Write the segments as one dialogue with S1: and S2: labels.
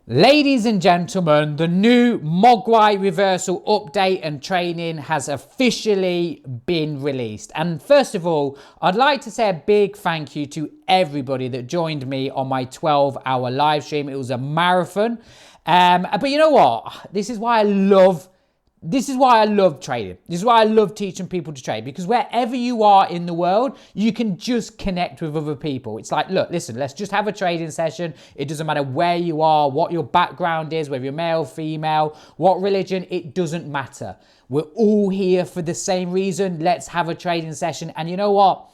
S1: Ladies and gentlemen, the new Mogwai Reversal update and training has officially been released. And first of all, I'd like to say a big thank you to everybody that joined me on my 12-hour live stream. It was a marathon. But you know what? This is why I love trading. This is why I love teaching people to trade, because wherever you are in the world, you can just connect with other people. It's like, look, listen, let's just have a trading session. It doesn't matter where you are, what your background is, whether you're male, female, what religion, it doesn't matter. We're all here for the same reason. Let's have a trading session. And you know what?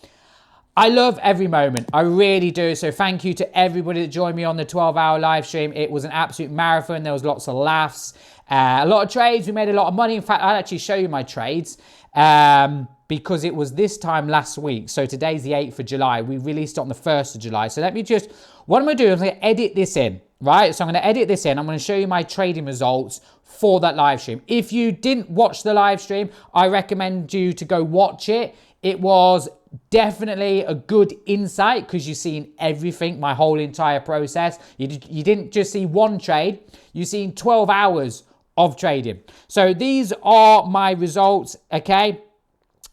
S1: I love every moment. I really do. So thank you to everybody that joined me on the 12-hour live stream. It was an absolute marathon. There was lots of laughs, a lot of trades. We made a lot of money. In fact, I'll actually show you my trades because it was this time last week. So today's the 8th of July. We released it on the 1st of July. So let me just, what I'm going to do is I'm going to edit this in, right? So I'm going to edit this in. I'm going to show you my trading results for that live stream. If you didn't watch the live stream, I recommend you to go watch it. It was definitely a good insight because you've seen everything, my whole entire process. You didn't just see one trade, you've seen 12 hours of trading. So these are my results, okay?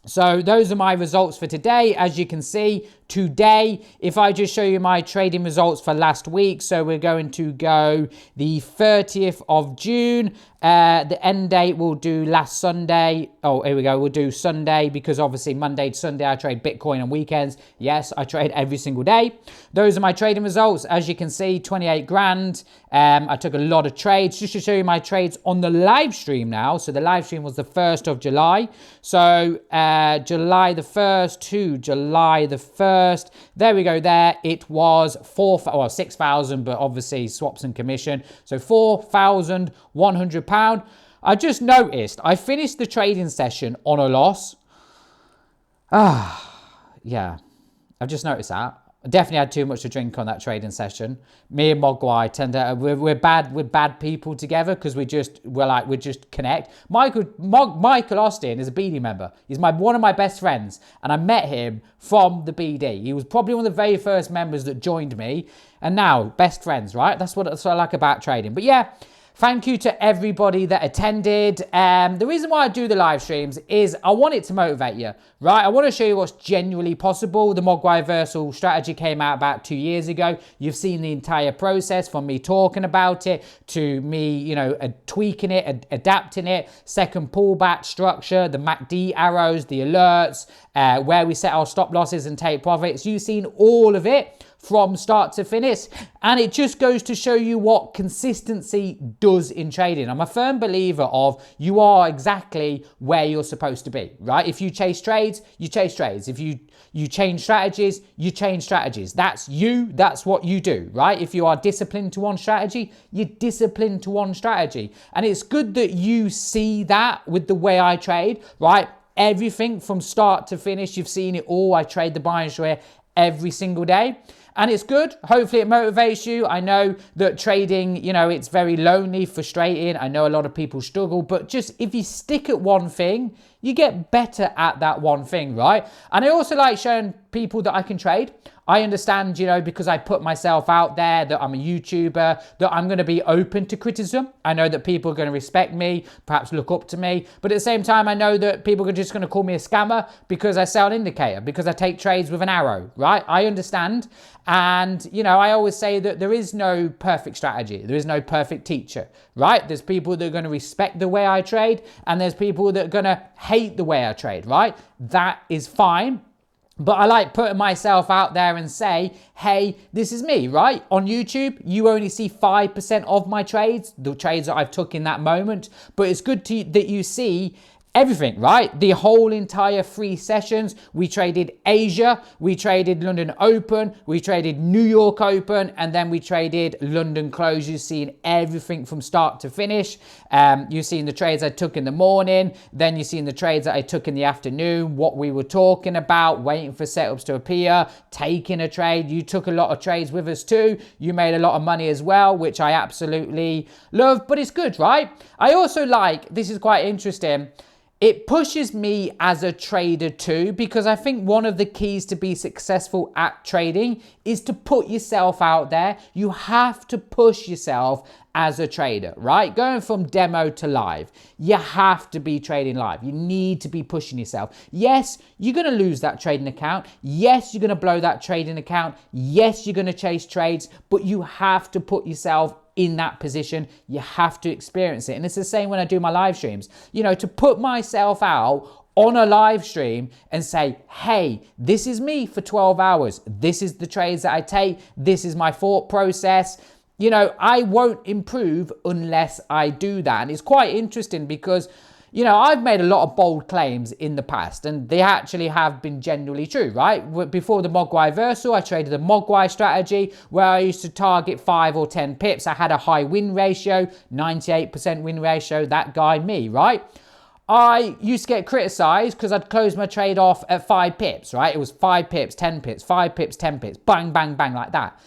S1: So those are my results for today. As you can see, today, if I just show you my trading results for last week, so we're going to go the 30th of June. The end date we'll do last Sunday. Oh, here we go. We'll do Sunday because obviously Monday to Sunday I trade Bitcoin on weekends. Yes, I trade every single day. Those are my trading results. As you can see, 28 grand. I took a lot of trades. Just to show you my trades on the live stream now. So the live stream was the 1st of July. So July the 1st to July the 1st. There we go there. It was 6,000, but obviously swaps and commission. So £4,100. I just noticed I finished the trading session on a loss. Yeah, I've just noticed that. I definitely had too much to drink on that trading session. Me and Mogwai tend to we're bad people together because we just connect. Michael Austin is a BD member. He's one of my best friends, and I met him from the BD. He was probably one of the very first members that joined me, and now best friends, right? That's what I like about trading. But yeah. Thank you to everybody that attended. The reason why I do the live streams is I want it to motivate you, right? I want to show you what's genuinely possible. The Mogwai Reversal strategy came out about 2 years ago. You've seen the entire process from me talking about it to me, tweaking it, adapting it, second pullback structure, the MACD arrows, the alerts, where we set our stop losses and take profits. You've seen all of it from start to finish, and it just goes to show you what consistency does in trading. I'm a firm believer of you are exactly where you're supposed to be, right? If you chase trades, you chase trades. If you change strategies, you change strategies. That's you, that's what you do, right? If you are disciplined to one strategy, you're disciplined to one strategy. And it's good that you see that with the way I trade, right? Everything from start to finish, you've seen it all. I trade the binarydestroyer every single day. And it's good. Hopefully it motivates you. I know that trading, it's very lonely, frustrating. I know a lot of people struggle, but just if you stick at one thing, you get better at that one thing, right? And I also like showing people that I can trade. I understand, because I put myself out there that I'm a YouTuber, that I'm going to be open to criticism. I know that people are going to respect me, perhaps look up to me. But at the same time, I know that people are just going to call me a scammer because I sell an indicator, because I take trades with an arrow, right? I understand. And, I always say that there is no perfect strategy. There is no perfect teacher, right? There's people that are going to respect the way I trade, and there's people that are going to hate the way I trade, right? That is fine. But I like putting myself out there and say, hey, this is me, right? On YouTube, you only see 5% of my trades, the trades that I've took in that moment. But it's good that you see everything, right? The whole entire 3 sessions. We traded Asia, we traded London Open, we traded New York Open, and then we traded London Close. You've seen everything from start to finish. You've seen the trades I took in the morning, then you've seen the trades that I took in the afternoon, what we were talking about, waiting for setups to appear, taking a trade. You took a lot of trades with us too. You made a lot of money as well, which I absolutely love, but it's good, right? I also like, this is quite interesting, It pushes me as a trader too, because I think one of the keys to be successful at trading is to put yourself out there. You have to push yourself as a trader, right? Going from demo to live, you have to be trading live. You need to be pushing yourself. Yes, you're going to lose that trading account. Yes, you're going to blow that trading account. Yes, you're going to chase trades, but you have to put yourself in that position. You have to experience it. And it's the same when I do my live streams. You know, to put myself out on a live stream and say, hey, this is me for 12 hours. This is the trades that I take. This is my thought process. You know, I won't improve unless I do that. And it's quite interesting because, you know, I've made a lot of bold claims in the past and they actually have been genuinely true, right? Before the Mogwai Reversal, I traded a Mogwai strategy where I used to target 5 or 10 pips. I had a high win ratio, 98% win ratio, that guy, me, right? I used to get criticized because I'd close my trade off at 5 pips, right? It was 5 pips, 10 pips, 5 pips, 10 pips, bang, bang, bang, like that.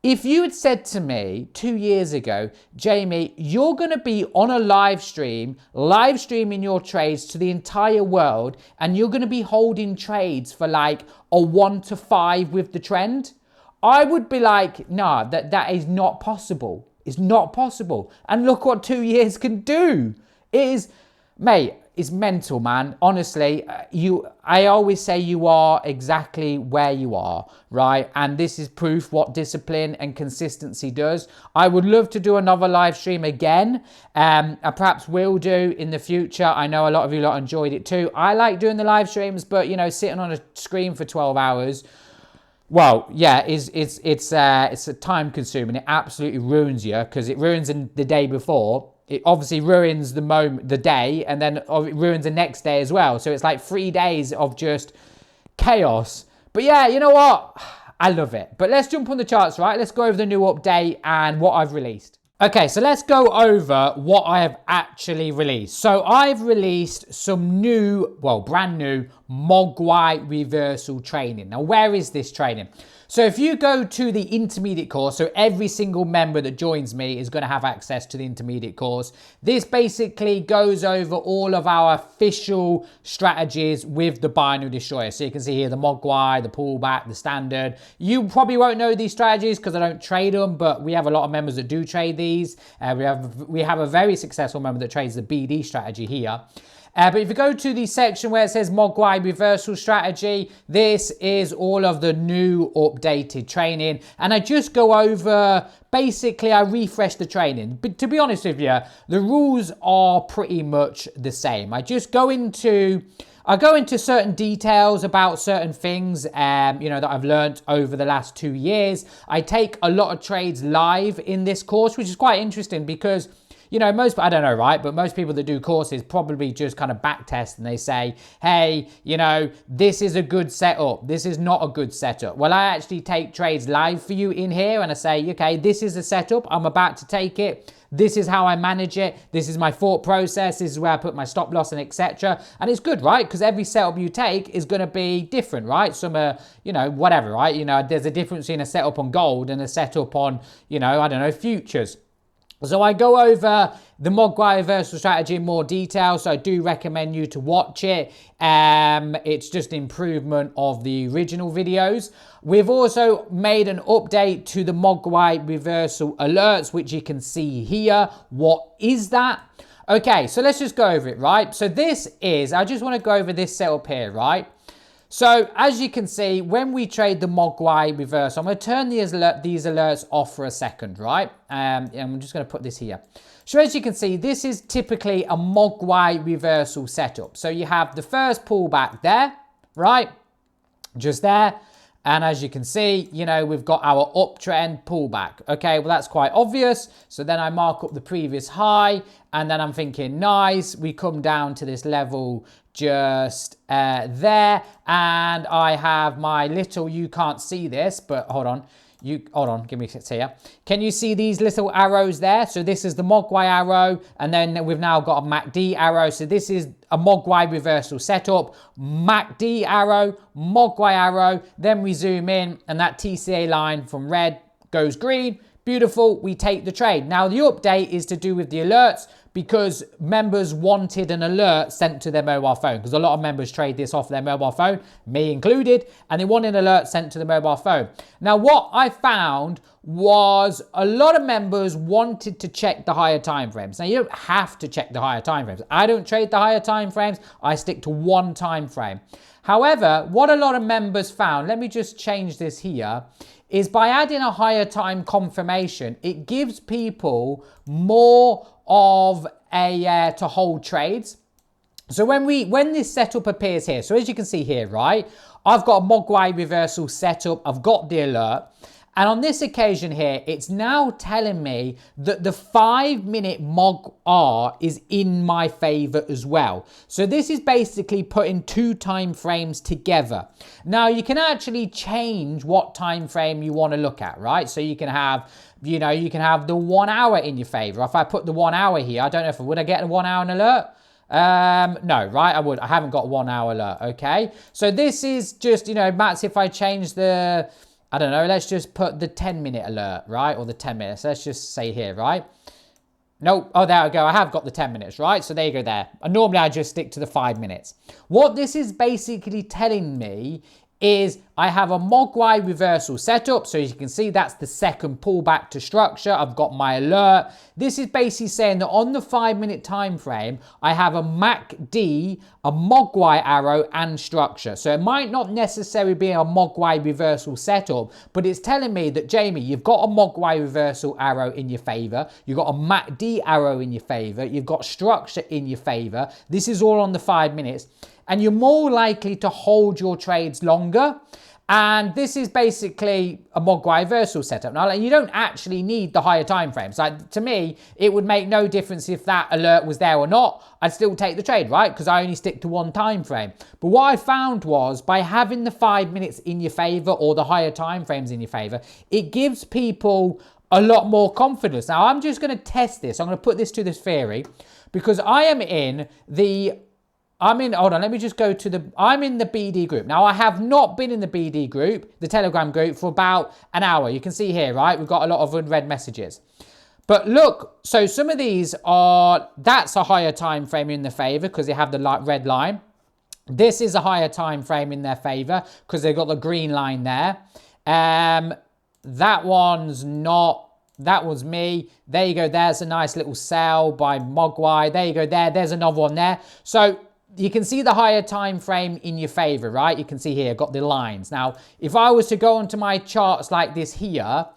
S1: If you had said to me 2 years ago, Jamie, you're going to be on a live streaming your trades to the entire world, and you're going to be holding trades for like a 1 to 5 with the trend, I would be like, nah, that is not possible. It's not possible. And look what 2 years can do. It is, mate, it's mental, man. Honestly, I always say you are exactly where you are, right? And this is proof what discipline and consistency does. I would love to do another live stream again. I perhaps will do in the future. I know a lot of you lot enjoyed it too. I like doing the live streams, but you know, sitting on a screen for 12 hours, well, yeah, it's a time consuming. It absolutely ruins you because it ruins the day before. It obviously ruins the day, and then it ruins the next day as well. So it's like 3 days of just chaos. But yeah, you know what? I love it. But let's jump on the charts, right? Let's go over the new update and what I've released. Okay, so let's go over what I have actually released. So I've released some new, well, brand new Mogwai Reversal training. Now, where is this training? So if you go to the intermediate course, so every single member that joins me is going to have access to the intermediate course. This basically goes over all of our official strategies with the binary destroyer. So you can see here the Mogwai, the pullback, the standard. You probably won't know these strategies because I don't trade them, but we have a lot of members that do trade these. We have a very successful member that trades the BD strategy here. But if you go to the section where it says Mogwai Reversal strategy, this is all of the new updated training. And I just go over, basically I refresh the training. But to be honest with you, the rules are pretty much the same. I go into certain details about certain things, you know, that I've learned over the last 2 years. I take a lot of trades live in this course, which is quite interesting because, you know, I don't know, right? But most people that do courses probably just kind of back test and they say, hey, you know, this is a good setup. This is not a good setup. Well, I actually take trades live for you in here and I say, okay, this is a setup. I'm about to take it. This is how I manage it. This is my thought process. This is where I put my stop loss and etc. And it's good, right? Because every setup you take is going to be different, right? Some are, you know, whatever, right? You know, there's a difference in a setup on gold and a setup on, you know, I don't know, futures. So I go over the Mogwai Reversal strategy in more detail, so I do recommend you to watch it. It's just improvement of the original videos. We've also made an update to the Mogwai Reversal alerts, which you can see here. What is that? Okay, so let's just go over it, right? So I just want to go over this setup here, right? So as you can see, when we trade the Mogwai Reversal, I'm going to turn these alerts off for a second, right? And I'm just going to put this here. So as you can see, this is typically a Mogwai Reversal setup. So you have the first pullback there, right? Just there. And as you can see, you know, we've got our uptrend pullback. Okay, well, that's quite obvious. So then I mark up the previous high and then I'm thinking, nice, we come down to this level just there. And I have my little, you can't see this, but hold on. Hold on, give me a sec here. Can you see these little arrows there? So this is the Mogwai arrow, and then we've now got a MACD arrow. So this is a Mogwai Reversal setup, MACD arrow, Mogwai arrow, then we zoom in, and that TCA line from red goes green. Beautiful, we take the trade. Now the update is to do with the alerts, because members wanted an alert sent to their mobile phone, because a lot of members trade this off their mobile phone, me included, and they want an alert sent to the mobile phone. Now, what I found was a lot of members wanted to check the higher time frames. Now, you don't have to check the higher time frames. I don't trade the higher time frames. I stick to one time frame. However, what a lot of members found, let me just change this here, is by adding a higher time confirmation, it gives people more of a to hold trades. So when this setup appears here, so as you can see here, right, I've got a Mogwai reversal setup, I've got the alert. And on this occasion here, it's now telling me that the 5-minute Mog R is in my favor as well. So this is basically putting two time frames together. Now you can actually change what time frame you want to look at, right? So you can have, you know, you can have the 1 hour in your favor. If I put the 1 hour here, I don't know if would I get a 1 hour alert? No, right? I haven't got 1 hour alert. Okay. So this is just, you know, Matt's, if I change the, I don't know, let's just put the 10-minute alert, right? Or the 10 minutes. Let's just say here, right? Nope. Oh, there we go. I have got the 10 minutes, right? So there you go there. And normally I just stick to the 5 minutes. What this is basically telling me is I have a Mogwai reversal setup. So as you can see, that's the second pullback to structure. I've got my alert. This is basically saying that on the 5-minute time frame, I have a MACD, a Mogwai arrow, and structure. So it might not necessarily be a Mogwai reversal setup, but it's telling me that, Jamie, you've got a Mogwai reversal arrow in your favor. You've got a MACD arrow in your favor. You've got structure in your favor. This is all on the 5 minutes. And you're more likely to hold your trades longer. And this is basically a Mogwai reversal setup. Now, you don't actually need the higher time frames. Like, to me, it would make no difference if that alert was there or not. I'd still take the trade, right? Because I only stick to one time frame. But what I found was by having the 5 minutes in your favor or the higher time frames in your favor, it gives people a lot more confidence. Now, I'm just going to test this. I'm going to put this to this theory because I am in the... hold on, let me just go to the, I'm in the BD group. Now, I have not been in the BD group, the Telegram group, for about an hour. You can see here, right? We've got a lot of unread messages. But look, so some of these are, that's a higher time frame in their favor because they have the red line. This is a higher time frame in their favor because they've got the green line there. That one's not. That was me. There you go. There's a nice little sell by Mogwai. There you go. There's another one there. So you can see the higher time frame in your favor, right? You can see here, got the lines. Now, if I was to go onto my charts like this here,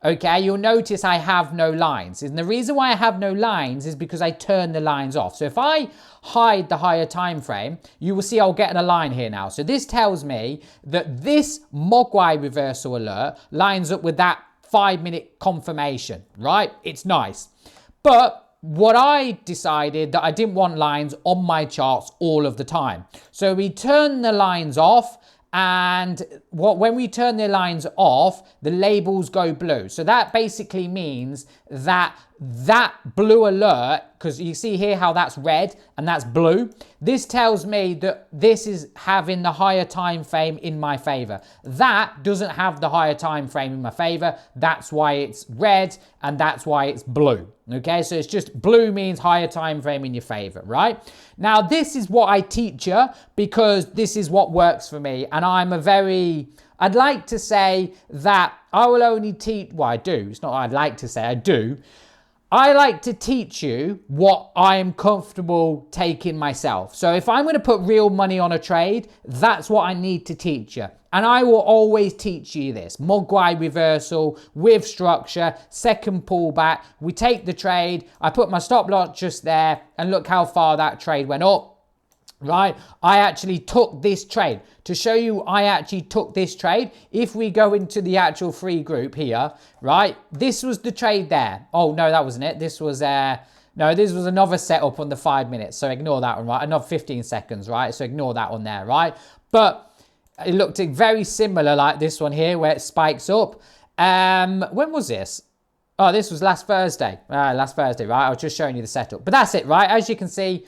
S1: okay, you'll notice I have no lines. And the reason why I have no lines is because I turn the lines off. So if I hide the higher time frame, you will see I'll get a line here now. So this tells me that this Mogwai reversal alert lines up with that 5-minute confirmation, right? It's nice. But what I decided that I didn't want lines on my charts all of the time. So we turn the lines off, and when we turn the lines off, the labels go blue. So that basically means that that blue alert, because you see here how that's red and that's blue, this tells me that this is having the higher time frame in my favor. That doesn't have the higher time frame in my favor. That's why it's red and that's why it's blue. Okay, so it's just blue means higher time frame in your favor, right? Now, this is what I teach you because this is what works for me. And I'd like to say that I will only teach, well, I do. It's not I'd like to say, I do. I like to teach you what I am comfortable taking myself. So if I'm going to put real money on a trade, that's what I need to teach you. And I will always teach you this. Mogwai reversal with structure, second pullback. We take the trade. I put my stop loss just there and look how far that trade went up. Right, I actually took this trade. To show you I actually took this trade, if we go into the actual free group here, right, this was the trade there. Oh, no, that wasn't it. This was, no, this was another setup on the 5 minutes. So ignore that one, right? Another 15 seconds, right? So ignore that one there, right? But it looked very similar like this one here where it spikes up. When was this? Oh, this was last Thursday. Last Thursday, right? I was just showing you the setup. But that's it, right? As you can see,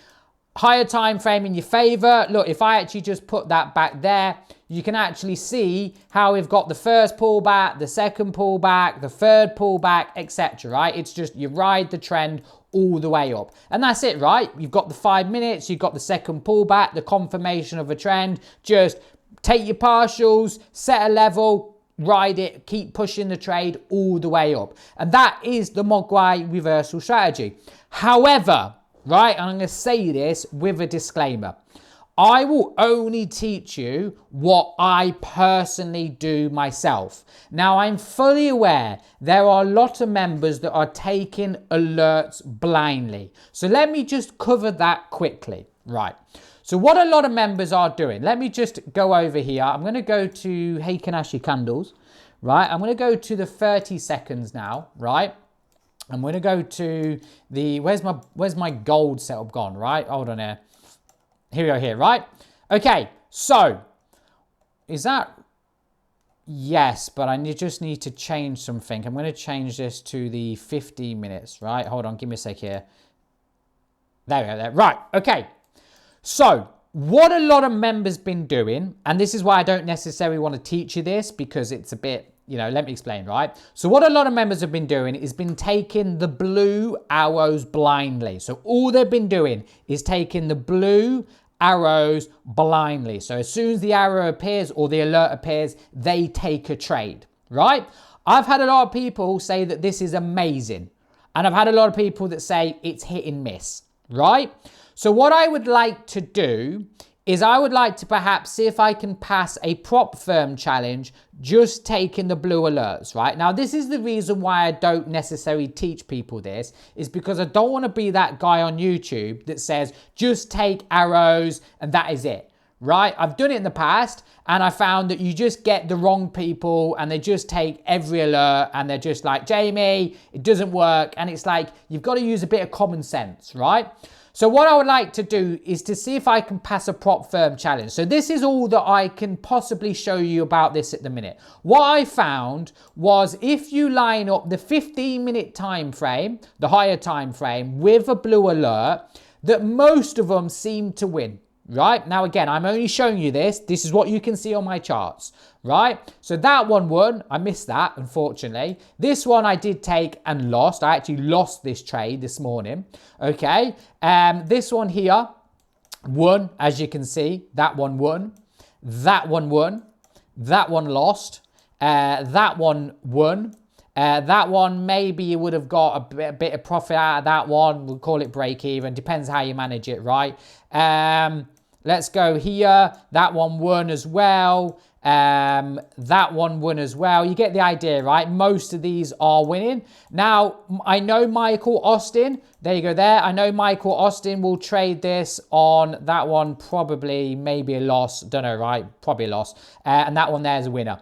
S1: higher time frame in your favor. Look, if I actually just put that back there, you can actually see how we've got the first pullback, the second pullback, the third pullback, etc. Right? It's just you ride the trend all the way up. And that's it, right? You've got the 5 minutes, you've got the second pullback, the confirmation of a trend. Just take your partials, set a level, ride it, keep pushing the trade all the way up. And that is the Mogwai reversal strategy. However, right, and I'm going to say this with a disclaimer. I will only teach you what I personally do myself. Now, I'm fully aware there are a lot of members that are taking alerts blindly. So let me just cover that quickly. Right. So what a lot of members are doing, let me just go over here. I'm going to go to Heikinashi candles, right? I'm going to go to the 30 seconds now, right? I'm going to go to the, where's my gold setup gone, right? Hold on here. Here we are here, right? Okay, so is that, yes, but I just need to change something. I'm going to change this to the 15 minutes, right? Hold on, give me a sec here. There we go, there. Right, okay. So what a lot of members been doing, and this is why I don't necessarily want to teach you this because it's a bit, you know, let me explain, right? So what a lot of members have been doing is been taking the blue arrows blindly. So all they've been doing is taking the blue arrows blindly. So as soon as the arrow appears or the alert appears, they take a trade, right? I've had a lot of people say that this is amazing. And I've had a lot of people that say it's hit and miss, right? So what I would like to do is I would like to perhaps see if I can pass a prop firm challenge just taking the blue alerts, right? Now, this is the reason why I don't necessarily teach people this, is because I don't want to be that guy on YouTube that says, just take arrows and that is it, right? I've done it in the past and I found that you just get the wrong people and they just take every alert and they're just like, Jamie, it doesn't work. And it's like, you've got to use a bit of common sense, right? So what I would like to do is to see if I can pass a prop firm challenge. So this is all that I can possibly show you about this at the minute. What I found was if you line up the 15-minute time frame, the higher time frame, with a blue alert, that most of them seem to win. Right? Now, again, I'm only showing you this. This is what you can see on my charts, right? So that one won. I missed that, unfortunately. This one I did take and lost. I actually lost this trade this morning, okay? This one here won, as you can see. That one won. That one won. That one lost. That one won. That one, maybe you would have got a bit of profit out of that one. We'll call it break even. Depends how you manage it, right? Let's go here. That one won as well. That one won as well. You get the idea, right? Most of these are winning. Now, I know Michael Austin. There you go there. I know Michael Austin will trade this on that one. Probably, maybe a loss. Don't know, right? Probably a loss. And that one there is a winner.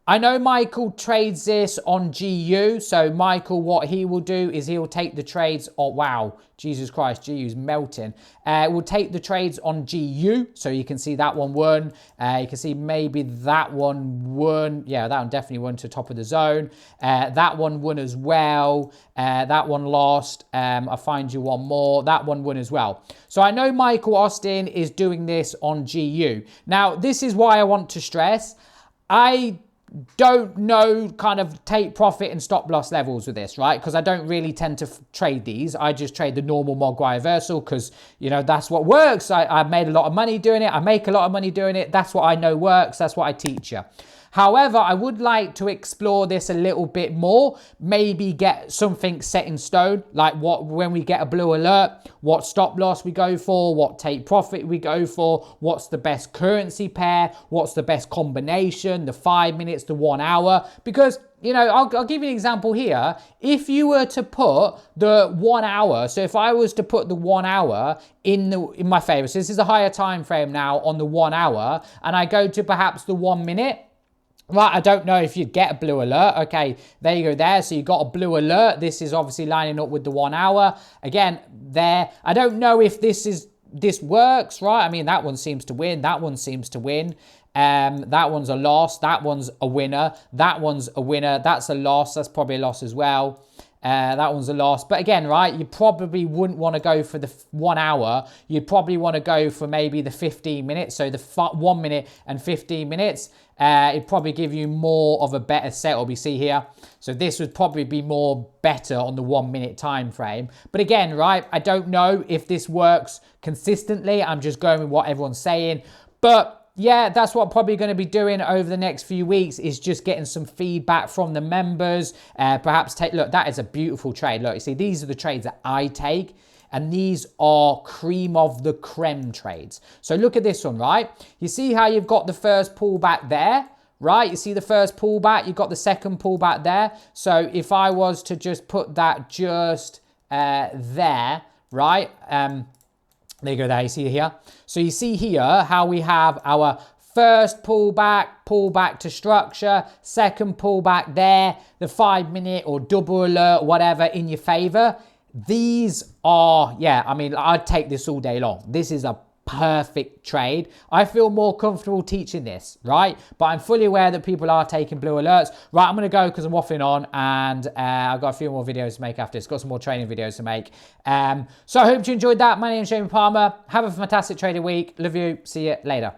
S1: I know Michael trades this on GU. So Michael, what he will do is he'll take the trades. Oh, wow. Jesus Christ, GU's melting. We'll take the trades on GU. So you can see that one won. You can see maybe that one won. Yeah, that one definitely won to the top of the zone. That one won as well. That one lost. I'll find you one more. That one won as well. So I know Michael Austin is doing this on GU. Now, this is why I want to stress. I don't know kind of take profit and stop loss levels with this, right? Because I don't really tend to trade these. I just trade the normal Mogwai Reversal because, you know, that's what works. I made a lot of money doing it. I make a lot of money doing it. That's what I know works. That's what I teach you. However, I would like to explore this a little bit more, maybe get something set in stone, like when we get a blue alert, what stop loss we go for, what take profit we go for, what's the best currency pair, what's the best combination, the 5 minutes, the 1 hour, because, you know, I'll give you an example here. If you were to put the 1 hour, so if I was to put the 1 hour in my favor, so this is a higher time frame now on the 1 hour, and I go to perhaps the 1 minute, right, I don't know if you'd get a blue alert. Okay, there you go there. So you got a blue alert. This is obviously lining up with the 1 hour. Again, there. I don't know if this works, right? I mean, that one seems to win. That one seems to win. That one's a loss. That one's a winner. That one's a winner. That's a loss. That's probably a loss as well. That one's a loss. But again, right, you probably wouldn't want to go for the 1 hour. You'd probably want to go for maybe the 15 minutes. So the 1 minute and 15 minutes. It'd probably give you more of a better setup, you see here. So this would probably be more better on the 1 minute time frame. But again, right, I don't know if this works consistently. I'm just going with what everyone's saying. But yeah, that's what I'm probably going to be doing over the next few weeks, is just getting some feedback from the members. Perhaps look, that is a beautiful trade. Look, you see, these are the trades that I take, and these are cream of the creme trades. So look at this one, right? You see how you've got the first pullback there, right? You see the first pullback, you've got the second pullback there. So if I was to just put that just there, right? There you go there, you see here. So you see here how we have our first pullback to structure, second pullback there, the 5 minute or double alert, whatever, in your favor. These are, yeah, I mean, I'd take this all day long. This is a perfect trade. I feel more comfortable teaching this, right? But I'm fully aware that people are taking blue alerts. Right, I'm going to go because I'm waffling on, and I've got a few more videos to make after this. Got some more training videos to make. So I hope you enjoyed that. My name is Jamie Palmer. Have a fantastic trading week. Love you. See you later.